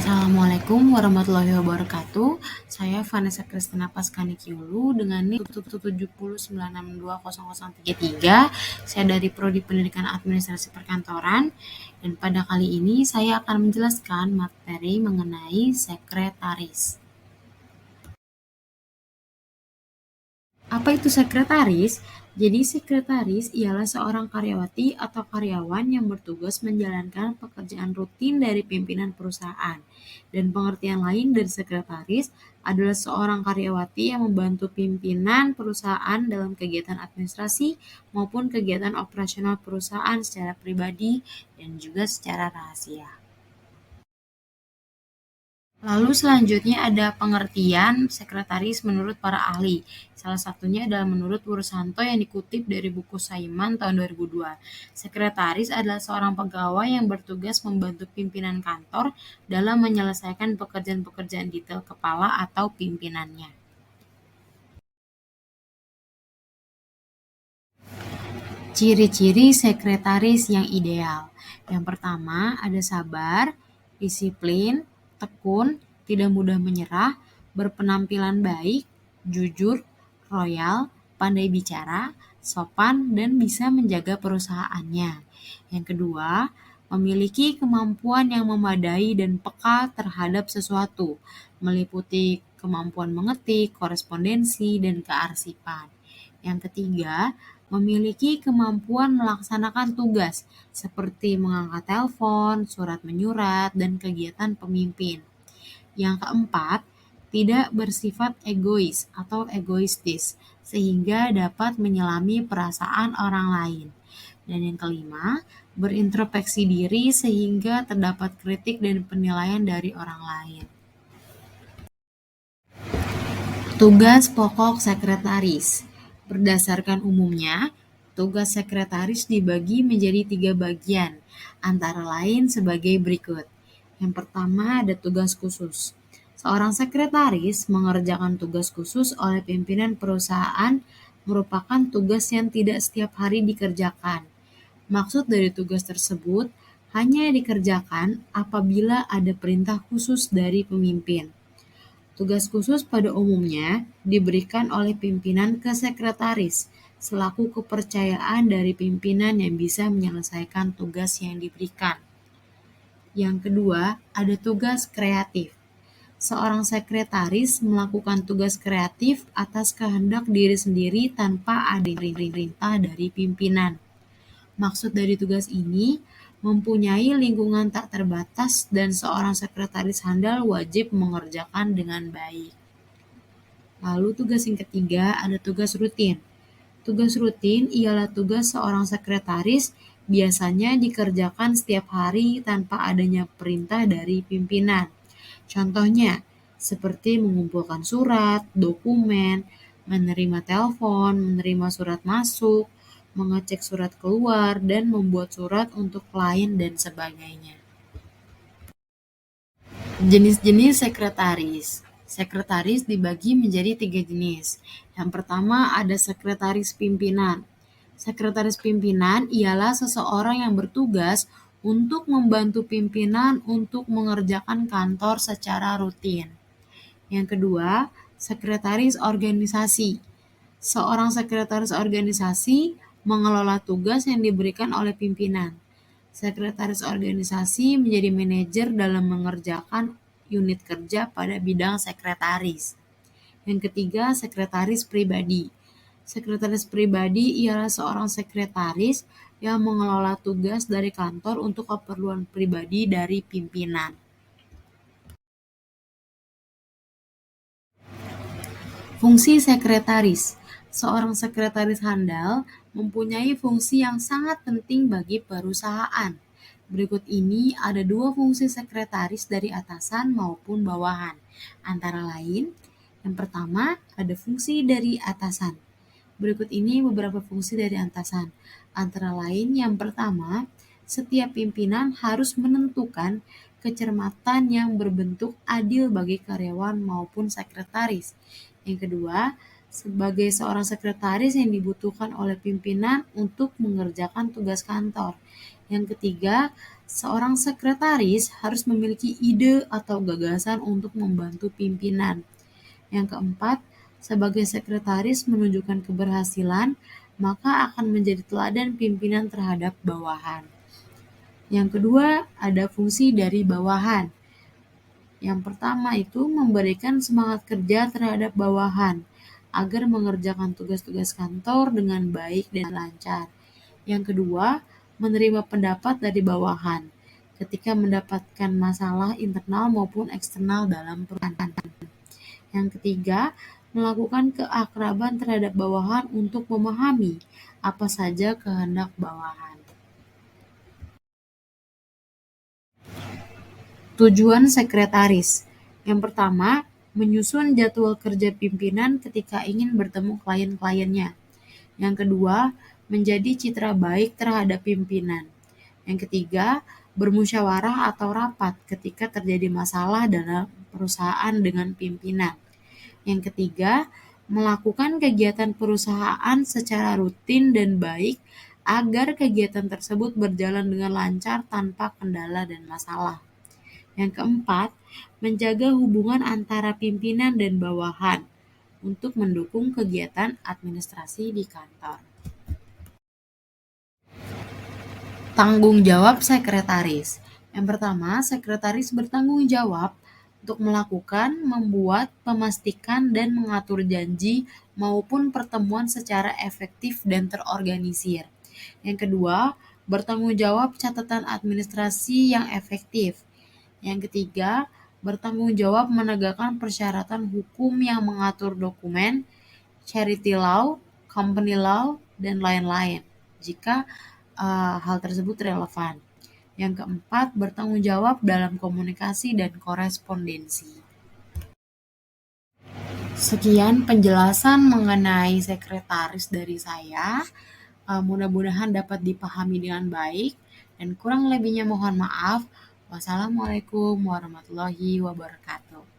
Assalamualaikum warahmatullahi wabarakatuh. Saya Vanessa Kristina Paskanikiulu dengan NIM 77096620033. Saya dari Prodi Pendidikan Administrasi Perkantoran dan pada kali ini saya akan menjelaskan materi mengenai sekretaris. Apa itu sekretaris? Jadi sekretaris ialah seorang karyawati atau karyawan yang bertugas menjalankan pekerjaan rutin dari pimpinan perusahaan. Dan pengertian lain dari sekretaris adalah seorang karyawati yang membantu pimpinan perusahaan dalam kegiatan administrasi maupun kegiatan operasional perusahaan secara pribadi dan juga secara rahasia. Lalu selanjutnya ada pengertian sekretaris menurut para ahli. Salah satunya adalah menurut Wursanto yang dikutip dari buku Saiman tahun 2002. Sekretaris adalah seorang pegawai yang bertugas membantu pimpinan kantor dalam menyelesaikan pekerjaan-pekerjaan detail kepala atau pimpinannya. Ciri-ciri sekretaris yang ideal. Yang pertama ada sabar, disiplin, tekun, tidak mudah menyerah, berpenampilan baik, jujur, royal, pandai bicara, sopan, dan bisa menjaga perusahaannya. Yang kedua, memiliki kemampuan yang memadai dan peka terhadap sesuatu, meliputi kemampuan mengetik, korespondensi, dan kearsipan. Yang ketiga, memiliki kemampuan melaksanakan tugas seperti mengangkat telepon, surat menyurat, dan kegiatan pemimpin. Yang keempat, tidak bersifat egois atau egoistis sehingga dapat menyelami perasaan orang lain. Dan yang kelima, berintrospeksi diri sehingga terdapat kritik dan penilaian dari orang lain. Tugas pokok sekretaris. Berdasarkan umumnya, tugas sekretaris dibagi menjadi 3 bagian, antara lain sebagai berikut. Yang pertama ada tugas khusus. Seorang sekretaris mengerjakan tugas khusus oleh pimpinan perusahaan merupakan tugas yang tidak setiap hari dikerjakan. Maksud dari tugas tersebut hanya dikerjakan apabila ada perintah khusus dari pemimpin. Tugas khusus pada umumnya diberikan oleh pimpinan ke sekretaris selaku kepercayaan dari pimpinan yang bisa menyelesaikan tugas yang diberikan. Yang kedua, ada tugas kreatif. Seorang sekretaris melakukan tugas kreatif atas kehendak diri sendiri tanpa ada perintah dari pimpinan. Maksud dari tugas ini mempunyai lingkungan tak terbatas dan seorang sekretaris handal wajib mengerjakan dengan baik. Lalu tugas yang ketiga ada tugas rutin. Tugas rutin ialah tugas seorang sekretaris biasanya dikerjakan setiap hari tanpa adanya perintah dari pimpinan. Contohnya, seperti mengumpulkan surat, dokumen, menerima telepon, menerima surat masuk, mengecek surat keluar, dan membuat surat untuk klien dan sebagainya. Jenis-jenis sekretaris. Sekretaris dibagi menjadi 3 jenis. Yang pertama ada sekretaris pimpinan. Sekretaris pimpinan ialah seseorang yang bertugas untuk membantu pimpinan untuk mengerjakan kantor secara rutin. Yang kedua, sekretaris organisasi. Seorang sekretaris organisasi mengelola tugas yang diberikan oleh pimpinan. Sekretaris organisasi menjadi manajer dalam mengerjakan unit kerja pada bidang sekretaris. Yang ketiga, sekretaris pribadi. Sekretaris pribadi ialah seorang sekretaris yang mengelola tugas dari kantor untuk keperluan pribadi dari pimpinan. Fungsi sekretaris. Seorang sekretaris handal mempunyai fungsi yang sangat penting bagi perusahaan. Berikut ini ada 2 fungsi sekretaris dari atasan maupun bawahan. Antara lain, yang pertama ada fungsi dari atasan. Berikut ini beberapa fungsi dari atasan. Antara lain yang pertama, setiap pimpinan harus menentukan kecermatan yang berbentuk adil bagi karyawan maupun sekretaris. Yang kedua, sebagai seorang sekretaris yang dibutuhkan oleh pimpinan untuk mengerjakan tugas kantor. Yang ketiga, Seorang sekretaris harus memiliki ide atau gagasan untuk membantu pimpinan. Yang keempat, sebagai sekretaris menunjukkan keberhasilan, maka akan menjadi teladan pimpinan terhadap bawahan. Yang kedua, ada fungsi dari bawahan. Yang pertama itu memberikan semangat kerja terhadap bawahan agar mengerjakan tugas-tugas kantor dengan baik dan lancar. Yang kedua, menerima pendapat dari bawahan ketika mendapatkan masalah internal maupun eksternal dalam perusahaan. Yang ketiga, melakukan keakraban terhadap bawahan untuk memahami apa saja kehendak bawahan. Tujuan sekretaris. Yang pertama, menyusun jadwal kerja pimpinan ketika ingin bertemu klien-kliennya. Yang kedua, menjadi citra baik terhadap pimpinan. Yang ketiga, bermusyawarah atau rapat ketika terjadi masalah dalam perusahaan dengan pimpinan. Yang ketiga, melakukan kegiatan perusahaan secara rutin dan baik agar kegiatan tersebut berjalan dengan lancar tanpa kendala dan masalah. Yang keempat, menjaga hubungan antara pimpinan dan bawahan untuk mendukung kegiatan administrasi di kantor. Tanggung jawab sekretaris. Yang pertama, sekretaris bertanggung jawab untuk melakukan, membuat, memastikan, dan mengatur janji maupun pertemuan secara efektif dan terorganisir. Yang kedua, bertanggung jawab catatan administrasi yang efektif. Yang ketiga, bertanggung jawab menegakkan persyaratan hukum yang mengatur dokumen, charity law, company law, dan lain-lain jika hal tersebut relevan. Yang keempat, bertanggung jawab dalam komunikasi dan korespondensi. Sekian penjelasan mengenai sekretaris dari saya. Mudah-mudahan dapat dipahami dengan baik dan kurang lebihnya mohon maaf. Wassalamualaikum warahmatullahi wabarakatuh.